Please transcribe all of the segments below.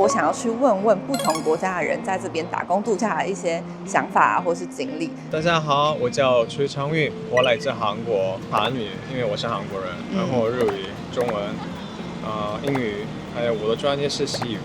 我想要去问问不同国家的人在这边打工度假的一些想法或是经历。大家好，我叫崔昌运，我来自韩国，韩语，因为我是韩国人，然后日语、中文、英语，还有我的专业是西语。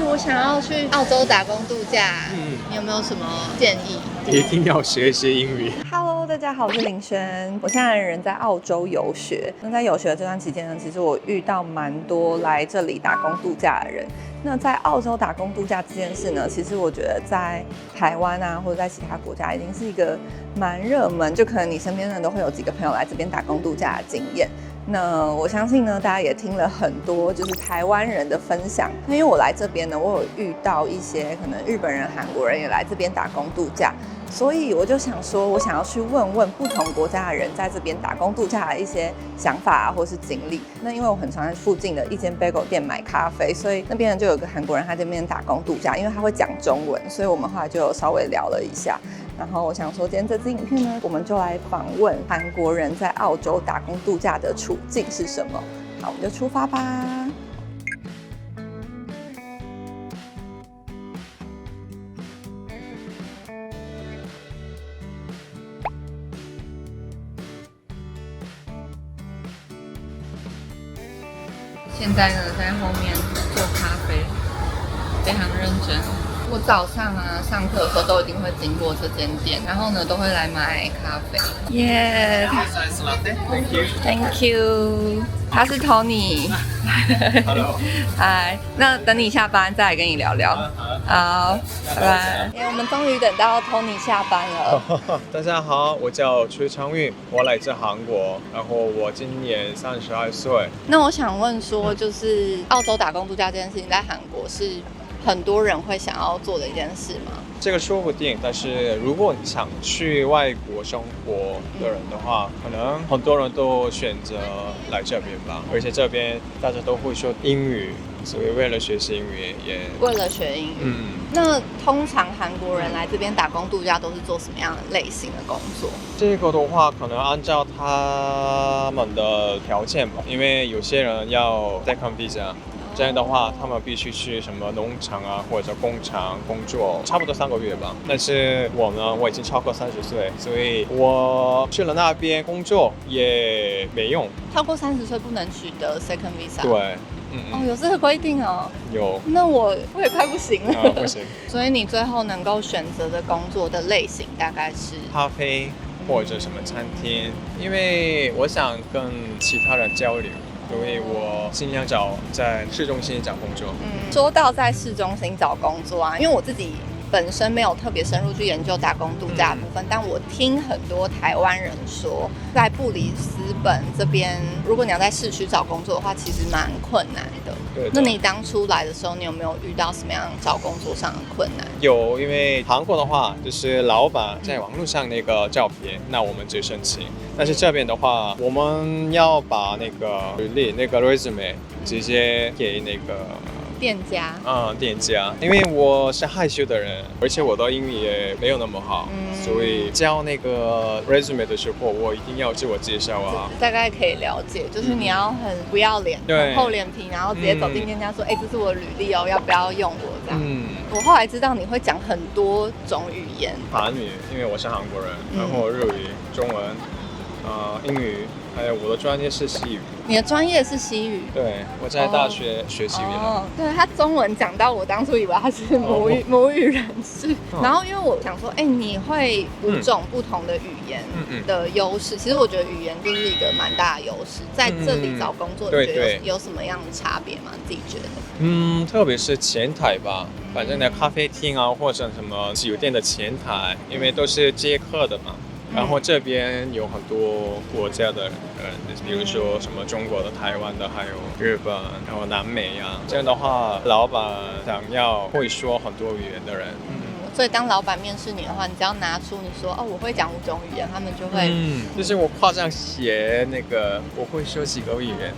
我想要去澳洲打工度假，你有没有什么建议？一定要学习英语。Hello， 大家好，我是林轩，我现在人在澳洲游学。那在游学的这段期间呢，其实我遇到蛮多来这里打工度假的人。那在澳洲打工度假这件事呢，其实我觉得在台湾啊，或者在其他国家，已经是一个蛮热门，就可能你身边的人都会有几个朋友来这边打工度假的经验。那我相信呢，大家也听了很多就是台湾人的分享。那因为我来这边呢，我有遇到一些可能日本人、韩国人也来这边打工度假，所以我就想说，我想要去问问不同国家的人在这边打工度假的一些想法或是经历。那因为我很常在附近的一间 bagel 店买咖啡，所以那边就有个韩国人，他这边打工度假，因为他会讲中文，所以我们后来就有稍微聊了一下。然后我想说，今天这支影片呢，我们就来访问韩国人在澳洲打工度假的处境是什么。好，我们就出发吧。现在呢，在后面做咖啡，非常认真。我早上啊上课的时候都一定会经过这间店，然后呢都会来买咖啡。耶 Thank you. Thank you。他是 Tony。Hello。嗨，那等你下班再来跟你聊聊。好，拜拜。我们终于等到 Tony 下班了。大家好，我叫崔昌运，我来自韩国，然后我今年32岁。那我想问说，就是澳洲打工度假这件事情，在韩国是很多人会想要做的一件事吗？这个说不定，但是如果你想去外国生活的人的话，可能很多人都选择来这边吧。而且这边大家都会说英语，所以为了学习英语也为了学英语。那通常韩国人来这边打工度假都是做什么样的类型的工作？这个的话，可能按照他们的条件吧，因为有些人要带看 visa。这样的话，他们必须去什么农场啊，或者工厂工作，差不多3个月吧。但是我呢，我已经超过30岁，所以我去了那边工作也没用。超过30岁不能取得 second visa。对，有这个规定哦。有。那我也快不行了。不行。所以你最后能够选择的工作的类型大概是咖啡或者什么餐厅，因为我想跟其他人交流。所以我尽量找在市中心找工作。说到在市中心找工作啊，因为我自己本身没有特别深入去研究打工度假的部分，但我听很多台湾人说，在布里斯本这边，如果你要在市区找工作的话，其实蛮困难的。对。那你当初来的时候，你有没有遇到什么样找工作上的困难？有，因为韩国的话，就是老板在网络上那个照片，那我们就申请。但是这边的话，我们要把那个履历、那个 resume 直接给那个店家。店家。因为我是害羞的人，而且我的英语也没有那么好，所以交那个 resume 的时候，我一定要自我介绍啊。大概可以了解，就是你要很不要脸、很厚脸皮，然后直接走进店家说：“这是我的履历哦，要不要用我？”这样。我后来知道你会讲很多种语言。韩语，因为我是韩国人，然后日语、中文。英语，还有我的专业是西语。你的专业是西语？对，我在大学学西语的。对，他中文讲到我当初以为他是母语人士。然后因为我想说，你会5种不同的语言的优势，其实我觉得语言就是一个蛮大的优势。在这里找工作，你觉得有什么样的差别吗？自己觉得？特别是前台吧，反正呢，咖啡厅啊，或者什么酒店的前台，因为都是接客的嘛。然后这边有很多国家的人，比如说什么中国的、台湾的，还有日本，然后南美啊。这样的话，老板想要会说很多语言的人。所以当老板面试你的话，你只要拿出你说我会讲5种语言，他们就会。就是我夸张写那个我会说几个语言。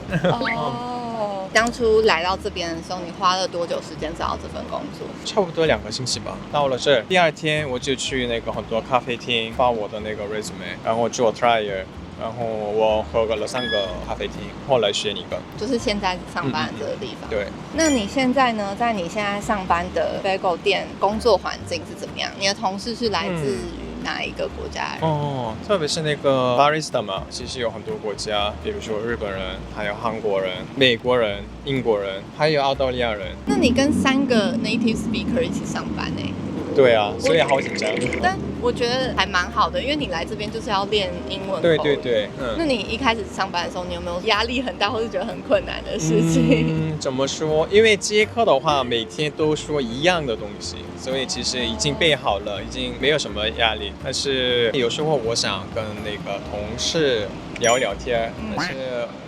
当初来到这边的时候，你花了多久时间找到这份工作？差不多2个星期吧。到了这，第2天我就去那个很多咖啡厅发我的那个 resume， 然后做 trial，然后我喝了3个咖啡厅，后来选一个，就是现在上班的这个地方。对。那你现在呢，在你现在上班的 Bagel 店工作环境是怎么样？你的同事是来自于哪一个国家的人？特别是那个 barista 嘛，其实有很多国家，比如说日本人，还有韩国人、美国人、英国人，还有澳大利亚人。那你跟3个 native speaker 一起上班呢？对啊，所以好紧张。但我觉得还蛮好的，因为你来这边就是要练英文。对对对，那你一开始上班的时候，你有没有压力很大，或是觉得很困难的事情？怎么说？因为接课的话，每天都说一样的东西，所以其实已经背好了，已经没有什么压力。但是有时候我想跟那个同事聊聊天，但是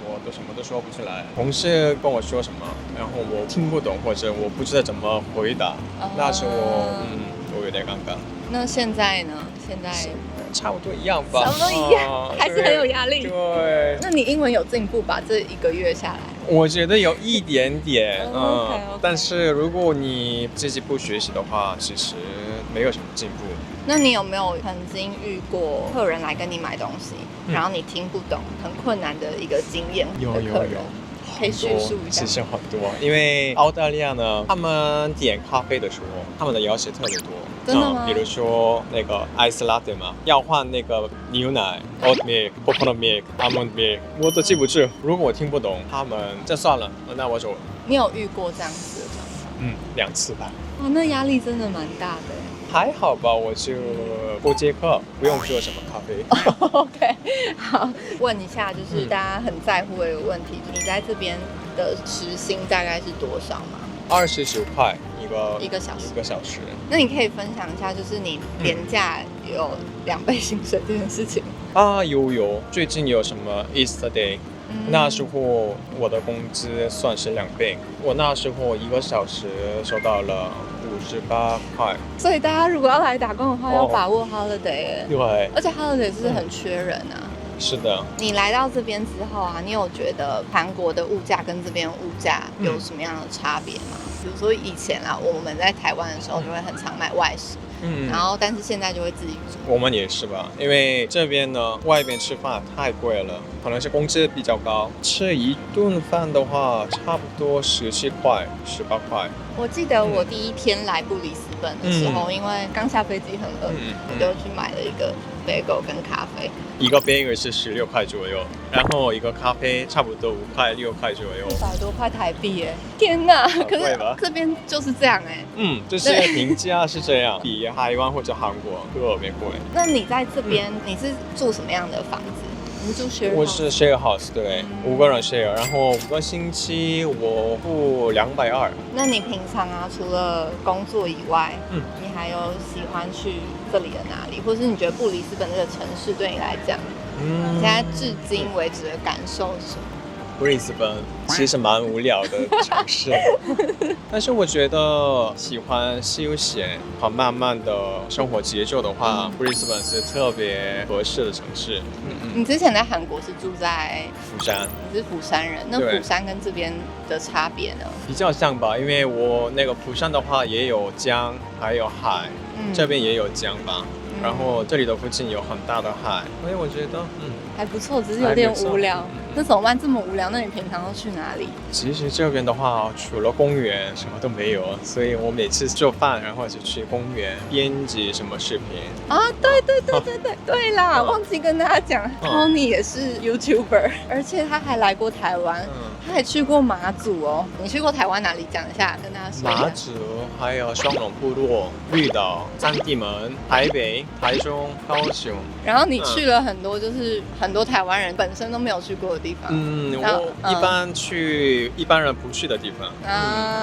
我都什么都说不出来。同事跟我说什么，然后我听不懂，或者我不知道怎么回答，那时候我有点尴尬。那现在呢？现在差不多一样吧，差不多一样，还是很有压力。对。那你英文有进步吧？这1个月下来，我觉得有一点点，OK 但是如果你自己不学习的话，其实没有什么进步。那你有没有曾经遇过客人来跟你买东西，然后你听不懂，很困难的一个经验的客人？可以叙述一下。其实很多，因为澳大利亚呢，他们点咖啡的时候，他们的要求特别多。真的吗？比如说那个 ice latte 嘛，要换那个牛奶 oat milk、coconut milk、almond milk， 我都记不住。如果我听不懂，他们就算了，那我走了。你有遇过这样子的状况？2次吧。哇，那压力真的蛮大的。还好吧，我就不接课，不用做什么咖啡。OK， 好，问一下，就是大家很在乎的一个问题，你在这边的时薪大概是多少吗？29块一个小时。那你可以分享一下，就是你廉价有2倍薪水这件事情有，最近有什么 Easter Day，那时候我的工资算是2倍，我那时候1个小时收到了58块。所以大家如果要来打工的话，要把握 holiday。对，而且 holiday 是很缺人啊。是的。你来到这边之后啊，你有觉得韩国的物价跟这边物价有什么样的差别吗？比如说以前啊，我们在台湾的时候就会很常买外食，然后但是现在就会自己煮。我们也是吧，因为这边呢，外边吃饭太贵了，可能是工资比较高，吃一顿饭的话，差不多17块、18块。我记得我第1天来布里斯本的时候，因为刚下飞机很饿，我就去买了一个 bagel 跟咖啡。一个 bagel 是16块左右，然后一个咖啡差不多5块、6块左右，100多块台币耶！天哪，可是这边就是这样哎。就是评价是这样，比台湾或者韩国特别贵。那你在这边你是住什么样的房子？你住 share house？ 我是 share house， 对，5个人 share， 然后5个星期我付220。那你平常啊，除了工作以外，你还有喜欢去这里的哪里，或是你觉得布里斯本这个城市对你来讲，你现在至今为止的感受是什么？布里斯本其实蛮无聊的城市，但是我觉得喜欢休闲和慢慢的生活节奏的话，布里斯本是特别合适的城市。你之前在韩国是住在釜山，你是釜山人，那釜山跟这边的差别呢？比较像吧，因为我那个釜山的话也有江，还有海，这边也有江吧。然后这里的附近有很大的海，所以我觉得还不错，只是有点无聊。那怎么办？这么无聊，那你平常都去哪里？其实这边的话，除了公园什么都没有，所以我每次做饭，然后就去公园编辑什么视频啊。对啦，忘记跟大家讲，Tony 也是 YouTuber， 而且他还来过台湾，他还去过马祖哦。你去过台湾哪里？讲一下，跟大家说一下。马祖，还有双龙部落、绿岛、三地门、台北、台中、高雄。然后你去了很多，就是很多台湾人本身都没有去过的地方。我一般去一般人不去的地方。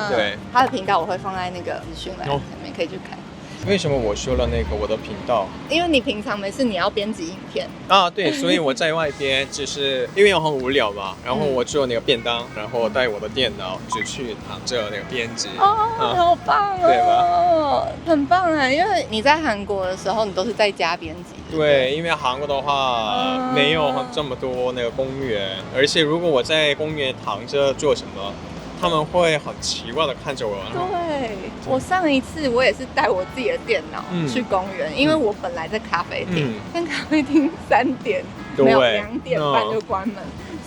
对。他的频道我会放在那个资讯栏下面，可以去看。为什么我说了那个我的频道？因为你平常没事你要编辑影片对，所以我在外边就是因为我很无聊嘛，然后我做那个便当，然后带我的电脑就去躺着那个编辑。好棒哦，对吧？很棒啊！因为你在韩国的时候，你都是在家编辑。对，因为韩国的话没有这么多那个公园，而且如果我在公园躺着做什么，他们会很奇怪的看着我。对，我上一次我也是带我自己的电脑去公园，因为我本来在咖啡厅，但咖啡厅3点没有2点半就关门。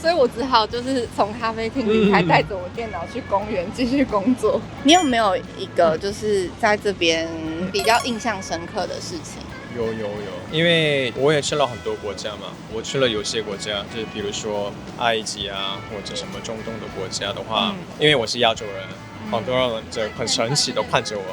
所以我只好就是从咖啡厅离开，带着我电脑去公园继续工作。你有没有一个就是在这边比较印象深刻的事情？有，因为我也去了很多国家嘛，我去了有些国家，就比如说埃及啊，或者什么中东的国家的话，因为我是亚洲人，很多人就很神奇的看着我。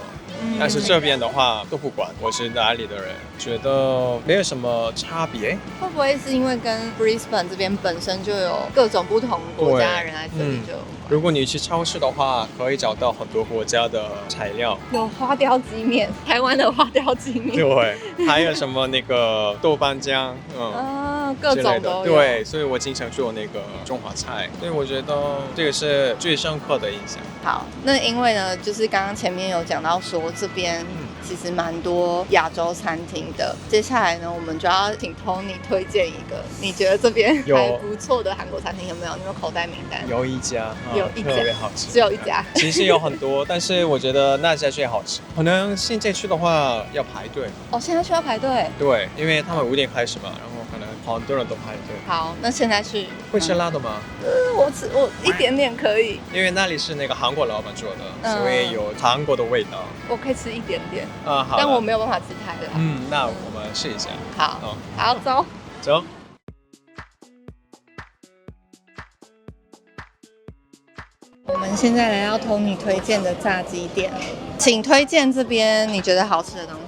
但是这边的话都不管我是哪里的人，觉得没有什么差别。会不会是因为跟 Brisbane 这边本身就有各种不同国家的人来这里就？如果你去超市的话，可以找到很多国家的材料，有花雕鸡面，台湾的花雕鸡面，对，还有什么那个豆瓣酱，各种都有。对，所以我经常做那个中华菜，所以我觉得这个是最深刻的印象。好，那因为呢，就是刚刚前面有讲到说这边其实蛮多亚洲餐厅的，接下来呢，我们就要请 Tony 推荐一个你觉得这边还不错的韩国餐厅，有没有？你有口袋名单？有一家，有一家特别好吃，只有一家。其实有很多，但是我觉得那家最好吃。可能现在去的话要排队。哦，现在需要排队？对，因为他们5点开始嘛，然后可能很多人都排队。好，那现在去会吃辣的吗？我一点点可以，因为那里是那个韩国老板做的，所以有韩国的味道。我可以吃一点点好，但我没有办法吃太辣。那我们试一下。好，走。我们现在来到 Tony 推荐的炸鸡店，请推荐这边你觉得好吃的东西。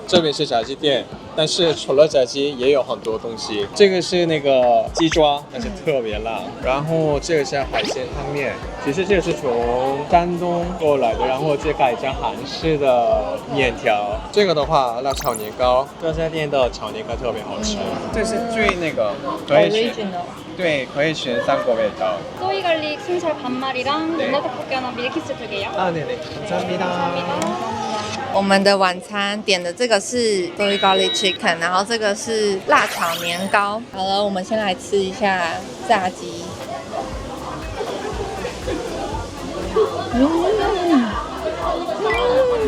这边是炸鸡店，但是除了炸鸡也有很多东西。这个是那个鸡爪，但是特别辣。然后这个是海鲜汤面，其实这个是从山东过来的，然后这改成韩式的面条。这个的话，辣炒年糕，这家店的炒年糕特别好吃。这是最那个可以选，对，可以选3个味道。소이 갈릭 순살 반말이랑 연어 떡볶이 하나 밀키스 2개요. 네네. 감사합니다. 我们的晚餐点的这个是 soy garlic chicken， 然后这个是辣炒年糕。好了，我们先来吃一下炸鸡。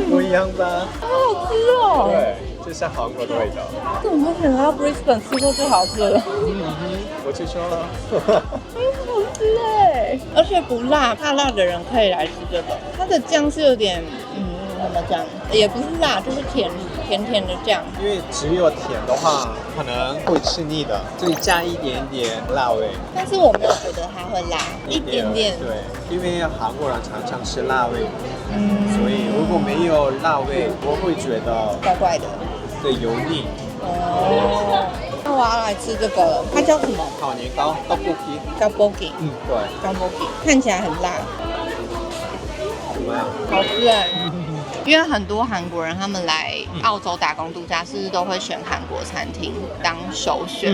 不一样吧？好好吃哦！对，就像韩国的味道。这我们选到 Brisbane 吃过最好吃的。我去说了。好吃哎！而且不辣，怕辣的人可以来吃这个。它的酱是有点怎么讲？也不是辣，就是甜的酱。因为只有甜的话，可能会吃腻的，所以加一点点辣味。但是我没有觉得它会辣，一点点。对，因为韩国人常常吃辣味，所以如果没有辣味，我会觉得怪怪的，对，油腻。那我要来吃这个了，它叫什么？炒年糕 ，tteokbokki。对 ，tteokbokki，看起来很辣。怎么样？好吃哎！因为很多韩国人他们来澳洲打工度假，是不是都会选韩国餐厅当首选？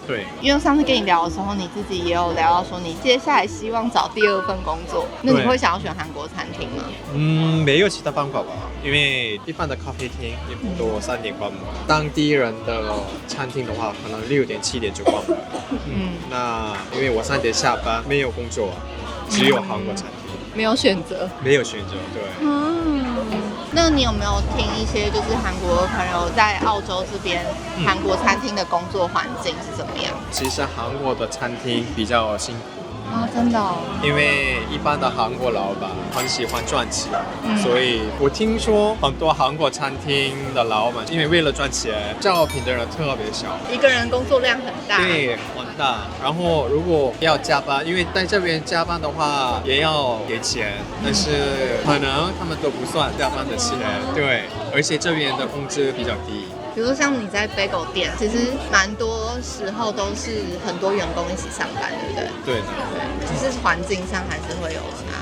对。因为上次跟你聊的时候，你自己也有聊到说，你接下来希望找第2份工作，那你会想要选韩国餐厅吗？没有其他办法吧，因为一般的咖啡厅也不多3点关门，当地人的餐厅的话，可能6点7点就关门。那因为我3点下班，没有工作，只有韩国餐厅，没有选择，对。那你有没有听一些就是韩国朋友在澳洲这边韩国餐厅的工作环境是怎么样？其实韩国的餐厅比较辛苦。真的因为一般的韩国老板很喜欢赚钱，所以我听说很多韩国餐厅的老板因为为了赚钱，招聘的人特别少，一个人工作量很大。对，很大。然后如果要加班，因为在这边加班的话也要给钱，但是可能他们都不算加班的钱。对，而且这边的工资比较低。比如说像你在 bagel 店，其实蛮多时候都是很多员工一起上班，对不对？对的，对，只是环境上还是会有差。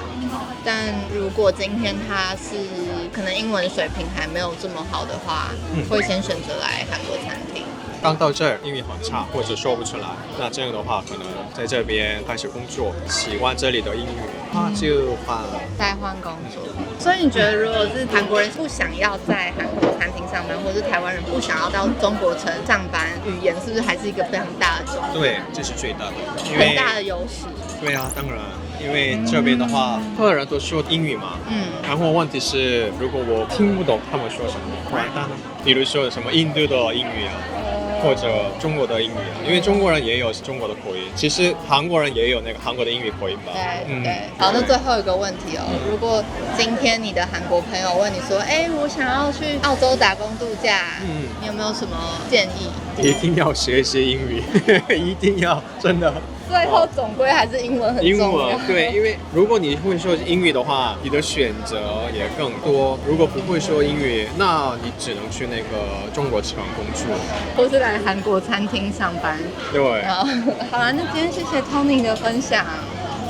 但如果今天他是可能英文水平还没有这么好的话，会先选择来韩国餐厅。刚到这儿英语很差或者说不出来，那这样的话可能在这边开始工作，喜欢这里的英语，那就再换工作。所以你觉得如果是韩国人不想要在韩国餐厅上班，或者是台湾人不想要到中国城上班，语言是不是还是一个非常大的重点？对，这是最大的，很大的优势。对啊，当然，因为这边的话，客人都说英语嘛，然后问题是，如果我听不懂他们说什么，完蛋了。比如说什么印度的英语啊，或者中国的英语，因为中国人也有中国的口音，其实韩国人也有那个韩国的英语口音吧。对。好，那最后一个问题哦，如果今天你的韩国朋友问你说，我想要去澳洲打工度假，你有没有什么建议？一定要学习英语，一定要，真的。最后总归还是英文很重要。英文对，因为如果你会说英语的话，你的选择也更多。如果不会说英语，那你只能去那个中国城工作，或是来韩国餐厅上班。对。好啦，那今天谢谢 Tony 的分享，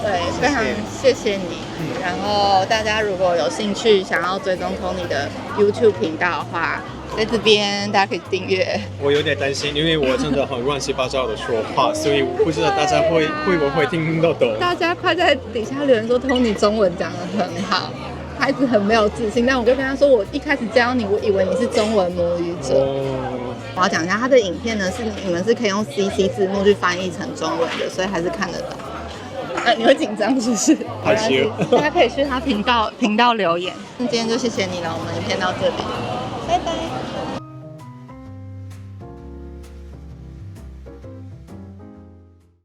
对，非常谢谢你。然后大家如果有兴趣想要追踪 Tony 的 YouTube 频道的话，在这边大家可以订阅。我有点担心，因为我真的很乱七八糟的说话，所以我不知道大家会不会听得懂。大家快在底下留言说 Tony 中文讲得很好，他一直很没有自信，但我就跟他说，我一开始教你，我以为你是中文母语者。我要讲一下他的影片呢，是你们是可以用 CC 字幕去翻译成中文的，所以还是看得懂。你会紧张是不是？害羞。大家可以去他频道留言。那今天就谢谢你了，我们影片到这里，拜拜。